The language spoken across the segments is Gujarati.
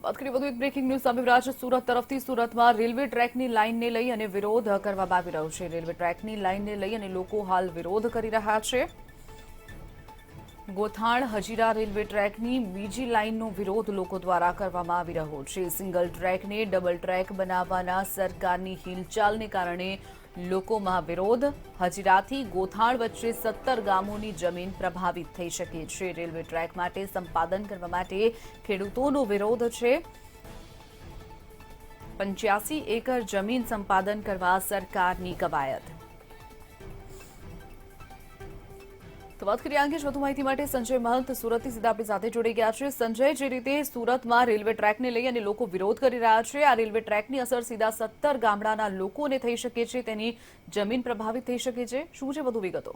વાત કરીએ વધુ એક બ્રેકિંગ ન્યૂઝ સામે રહ્યા છે સુરત તરફથી। સુરતમાં રેલવે ટ્રેકની લાઇનને લઈ અને વિરોધ કરવામાં આવી રહ્યો છે। રેલવે ટ્રેકની લાઇનને લઈ અને લોકો હાલ વિરોધ કરી રહ્યા છે। ગોથાણ હજીરા રેલવે ટ્રેકની બીજી લાઇનનો વિરોધ લોકો દ્વારા કરવામાં આવી રહ્યો છે। સિંગલ ટ્રેકને ડબલ ટ્રેક બનાવવાના સરકારની હિલચાલને કારણે લોકોમાં વિરોધ। હજીરાથી ગોથાણ વચ્ચે 17 ગામોની જમીન પ્રભાવિત થઈ શકે છે। રેલવે ટ્રેક માટે સંપાદન કરવા માટે ખેડૂતોનો વિરોધ છે। 85 એકર જમીન સંપાદન કરવા સરકારની કવાયત। તો વાત કરીએ અંગે વધુ માહિતી માટે સંજય મહંત સુરતથી સીધા આપણી સાથે જોડી ગયા છે। સંજય, જે રીતે સુરતમાં રેલવે ટ્રેકને લઈ અને લોકો વિરોધ કરી રહ્યા છે, આ રેલવે ટ્રેકની અસર સીધા 17 ગામડાના લોકોને થઈ શકે છે, તેની જમીન પ્રભાવિત થઈ શકે છે, શું છે વધુ વિગતો?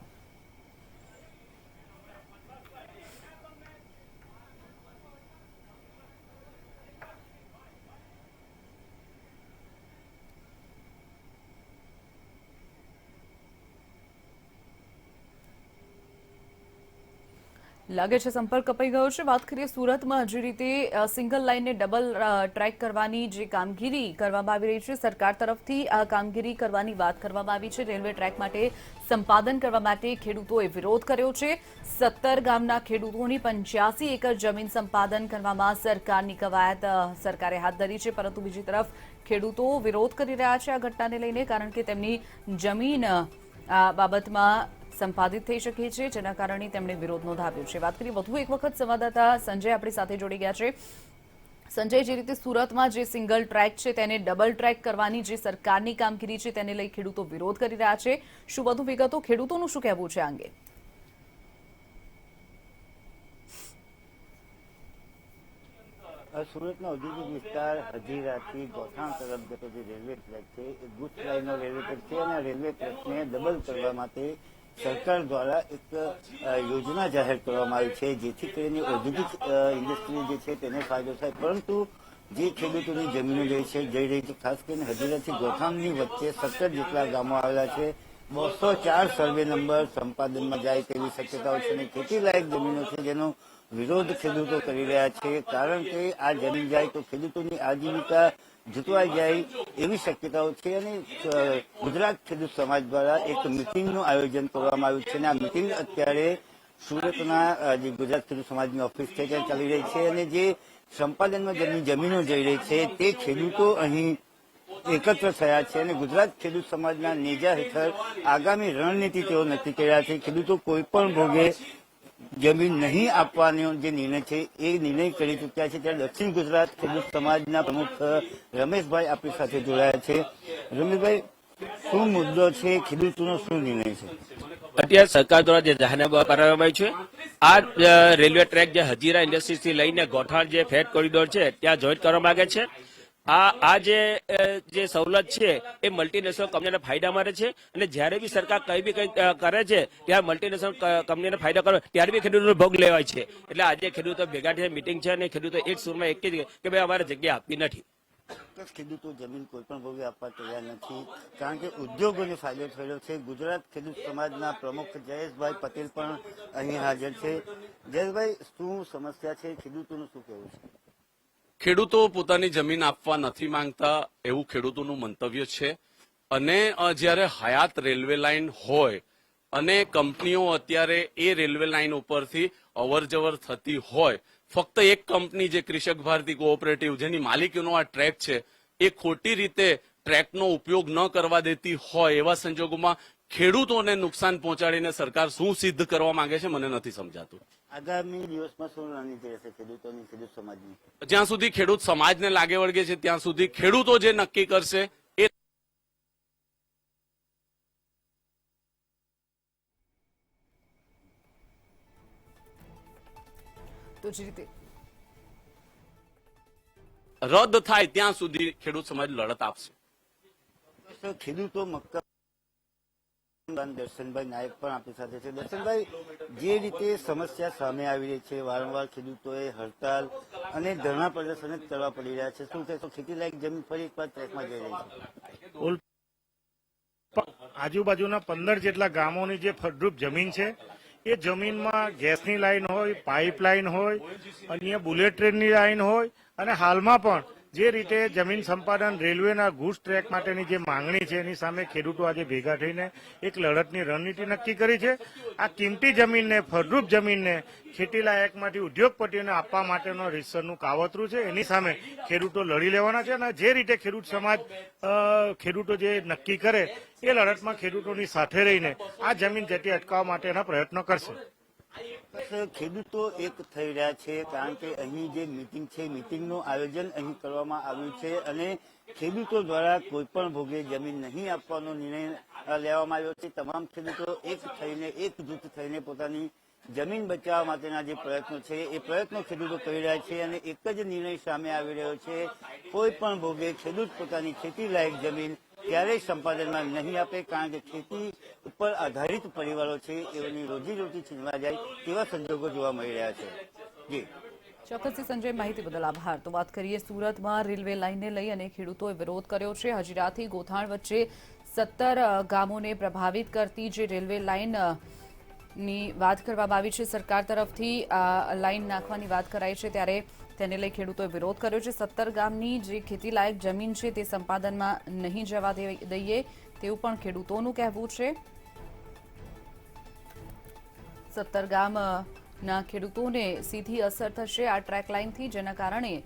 લાગે છે સંપર્ક કપાઈ ગયો છે। વાત કરીએ સુરતમાં જે રીતે સિંગલ લાઇનને ડબલ ટ્રેક કરવાની જે કામગીરી કરવામાં આવી રહી છે, સરકાર તરફથી આ કામગીરી કરવાની વાત કરવામાં આવી છે। રેલવે ટ્રેક માટે સંપાદન કરવા માટે ખેડૂતોએ વિરોધ કર્યો છે। 17 ગામના ખેડૂતોની 85 એકર જમીન સંપાદન કરવામાં સરકારની કવાયત સરકારે હાથ ધરી છે, પરંતુ બીજી તરફ ખેડૂતો વિરોધ કરી રહ્યા છે આ ઘટનાને લઈને, કારણ કે તેમની જમીન આ બાબતમાં સંપાદિત થઈ શકે છે, જેના કારણે તેમણે વિરોધ નોંધાવ્યો છે। વાત કરીએ વધુ એક વખત સંવાદદાતા સંજય આપણી સાથે જોડી ગયા છે। સંજય, જે રીતે સુરતમાં જે સિંગલ ટ્રેક છે તેને ડબલ ટ્રેક કરવાની જે સરકારની કામગીરી છે તેને લઈ ખેડૂતો વિરોધ કરી રહ્યા છે, શું વધુ વિગતો? ખેડૂતોનું શું કહેવું છે આ અંગે? સુરતનો ઔદ્યોગિક વિસ્તાર હજીરાથી ગોથાણ તરફ જતો જે રેલવે ટ્રેક છે એ ગુજ લાઇનનો રેલવે ટ્રેક છે અને રેલવે ટ્રેકને ડબલ કરવા માટે સરકાર દ્વારા એક યોજના જાહેર કરવામાં આવી છે, જેથી કરીને ઔદ્યોગિક ઇન્ડસ્ટ્રી જે છે તેને ફાયદો થાય, પરંતુ જે ખેડૂતોની જમીનો જઈ રહી છે, ખાસ કરીને હજીરાથી ગોથાણની વચ્ચે 17 જેટલા ગામો આવેલા છે, 204 સર્વે નંબર સંપાદનમાં જાય તેવી શક્યતાઓ છે અને ખેતી લાયક જમીનો છે જેનો વિરોધ ખેડૂતો કરી રહ્યા છે, કારણ કે આ જમીન જાય તો ખેડૂતોની આજીવિકા જૂટવાઈ જાય એવી શક્યતાઓ છે અને ગુજરાત ખેડૂત સમાજ દ્વારા એક મિટિંગનું આયોજન કરવામાં આવ્યું છે અને આ મિટિંગ અત્યારે સુરતના જે ગુજરાત ખેડૂત સમાજની ઓફિસ છે ત્યાં ચાલી રહી છે અને જે સંપાદનમાં જેમની જમીનો જઈ રહી છે તે ખેડૂતો અહીં એકત્ર થયા છે અને ગુજરાત ખેડૂત સમાજના નેજા હેઠળ આગામી રણનીતિ તેઓ નક્કી કર્યા છે। ખેડૂતો કોઈ પણ ભોગે જમીન નહીં આપવાનો જે નિર્ણય છે એ નિર્ણય કરી ચૂક્યા છે। ત્યારે દક્ષિણ ગુજરાત ખેડૂત સમાજના પ્રમુખ રમેશભાઈ આપણી સાથે જોડાયા છે। રમેશભાઈ, શું મુદ્દો છે? ખેડૂતોનો શું નિર્ણય છે? અત્યારે સરકાર દ્વારા જે જાહેરનામું કરવામાં આવ્યું છે, આ રેલવે ટ્રેક જે હજીરા ઇન્ડસ્ટ્રીઝ થી લઈને ગોઠાણ જે ફેટ કોરિડોર છે ત્યાં જોઈન્ટ કરવા માંગે છે। આ જે સવલત છે એ મલ્ટીનેશનલ કંપનીને ફાયદા માટે છે અને જ્યારે બી સરકાર કઈ બી કઈ કરે છે ત્યારે મલ્ટીનેશનલ કંપનીને ફાયદા કરે ત્યારે બી ખેડૂતોનો ભોગ લેવાય છે। એટલે આજે ખેડૂતો ભેગા થઈને મિટિંગ છે અને ખેડૂતો એક સુરમાં એક જ કે ભાઈ અમારે જગ્યા આપવી નથી। ખેડૂતો જમીન કોઈ પણ ભોગે આપવા તૈયાર નથી, કારણ કે ઉદ્યોગોને ફાયદો થયેલો છે। ગુજરાત ખેડૂત સમાજના પ્રમુખ જયેશભાઈ પટેલ પણ અહીં હાજર છે। જયેશભાઈ, શું સમસ્યા છે? ખેડૂતોનું શું કહેવું છે? ખેડૂતો પોતાની જમીન આપવા નથી માંગતા એવું ખેડૂતોનું મંતવ્ય છે અને જ્યારે હયાત રેલવે લાઇન હોય અને કંપનીઓ અત્યારે એ રેલવે લાઇન ઉપરથી અવરજવર થતી હોય, ફક્ત એક કંપની જે કૃષક ભારતી કોઓપરેટિવ જેની માલિકીનો આ ટ્રેક છે એ ખોટી રીતે ટ્રેકનો ઉપયોગ ન કરવા દેતી હોય એવા સંજોગોમાં ખેડૂતોને નુકસાન પહોંચાડીને સરકાર શું સિદ્ધ કરવા માંગે છે મને નથી સમજાતું। આગામી દિવસમાં શું રણનીતિ રહેશે ખેડૂતોની, ખેડૂત સમાજની? જ્યાં સુધી ખેડૂત સમાજને લાગે વળગે છે ત્યાં સુધી ખેડૂતો જે નક્કી કરશે એ તો જે રીતે રદ થાય ત્યાં સુધી ખેડૂત સમાજ લડત આપશે। ખેડૂતો મક્કમ દર્શનભાઈ નાયક પણ આપણી સાથે છે। દર્શનભાઈ, જે રીતે સમસ્યા સામે આવી રહી છે, વારંવાર ખેડૂતોએ હડતાલ અને ધરણા પ્રદર્શન જ કરવા પડી રહ્યા છે, શું કહેશો? ખેતી લાયક જમીન ફરી એકવાર ટ્રેકમાં જઈ રહી છે। આજુબાજુના 15 જેટલા ગામોની જે ફળદ્રુપ જમીન છે એ જમીનમાં ગેસની લાઈન હોય, પાઇપલાઇન હોય, અન્ય બુલેટ ટ્રેનની લાઈન હોય અને હાલમાં પણ જે રીતે જમીન સંપાદન રેલવેના ગુડ્સ ટ્રેક માટેની જે માંગણી છે એની સામે ખેડૂતો આજે ભેગા થઈને એક લડતની રણનીતિ નક્કી કરી છે. આ કિંમતી જમીનને, ફળદ્રુપ જમીનને ખેતી લાયકમાંથી ઉદ્યોગપતિઓને આપવા માટેનો રીતસરનું કાવતરું છે. એની સામે ખેડૂતો લડી લેવાના છે અને જે રીતે ખેડૂત સમાજ ખેડૂતો જે નક્કી કરે એ લડતમાં ખેડૂતોની સાથે રહીને આ જમીન જતી અટકાવવા માટેના પ્રયત્નો કરશે. ખેડૂતો એક થઈ રહ્યા છે કારણ કે અહીં જે મીટિંગ છે, મીટિંગનું આયોજન અહીં કરવામાં આવ્યું છે અને ખેડૂતો દ્વારા કોઈ પણ ભોગે જમીન નહીં આપવાનો નિર્ણય લેવામાં આવ્યો છે. તમામ ખેડૂતો એક થઈને, એક જૂથ થઈને પોતાની જમીન બચાવવા માટેના જે પ્રયત્નો છે એ પ્રયત્નો ખેડૂતો કરી રહ્યા છે અને એક જ નિર્ણય સામે આવી રહ્યો છે, કોઈ પણ ભોગે ખેડૂત પોતાની ખેતી લાયક જમીન ક્યારેય સંપાદનમાં નહીં આપે કારણ કે ખેતી ઉપર આધારિત પરિવારો છે એની રોજીરોટી છીનવા જાય તેવા સંજોગો જોવા મળી રહ્યા છે. જી ચોક્કસથી સંજય, માહિતી બદલ આભાર. તો વાત કરીએ સુરતમાં રેલવે લાઇનને લઈ અને ખેડૂતોએ વિરોધ કર્યો છે. હજીરાથી ગોથાણ વચ્ચે 17 ગામોને પ્રભાવિત કરતી જે રેલવે લાઇન ની વાત કરવામાં આવી છે, સરકાર તરફથી લાઇન નાખવાની વાત કરાઈ છે, ત્યારે તેને લઈ ખેડૂતોએ વિરોધ કર્યો છે. 17 ગામની જે ખેતીલાયક જમીન છે તે સંપાદનમાં નહીં જવા દઈએ તેવું પણ ખેડૂતોનું કહેવું છે. 17 ગામના ખેડૂતોને સીધી અસર થશે આ ટ્રેક લાઇનથી, જેના કારણે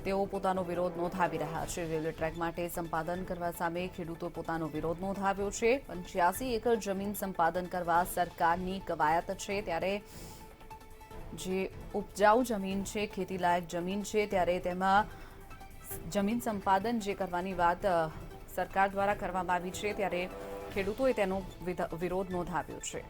તેઓ પોતાનો વિરોધ નોંધાવી રહ્યા છે. રેલવે ટ્રેક માટે સંપાદન કરવા સામે ખેડૂતો પોતાનો વિરોધ નોંધાવ્યો છે. 85 એકર જમીન સંપાદન કરવા સરકારની કવાયત છે, ત્યારે જે ઉપજાઉ જમીન છે, ખેતીલાયક જમીન છે, ત્યારે તેમાં જમીન સંપાદન જે કરવાની વાત સરકાર દ્વારા કરવામાં આવી છે, ત્યારે ખેડૂતોએ તેનો વિરોધ નોંધાવ્યો છે.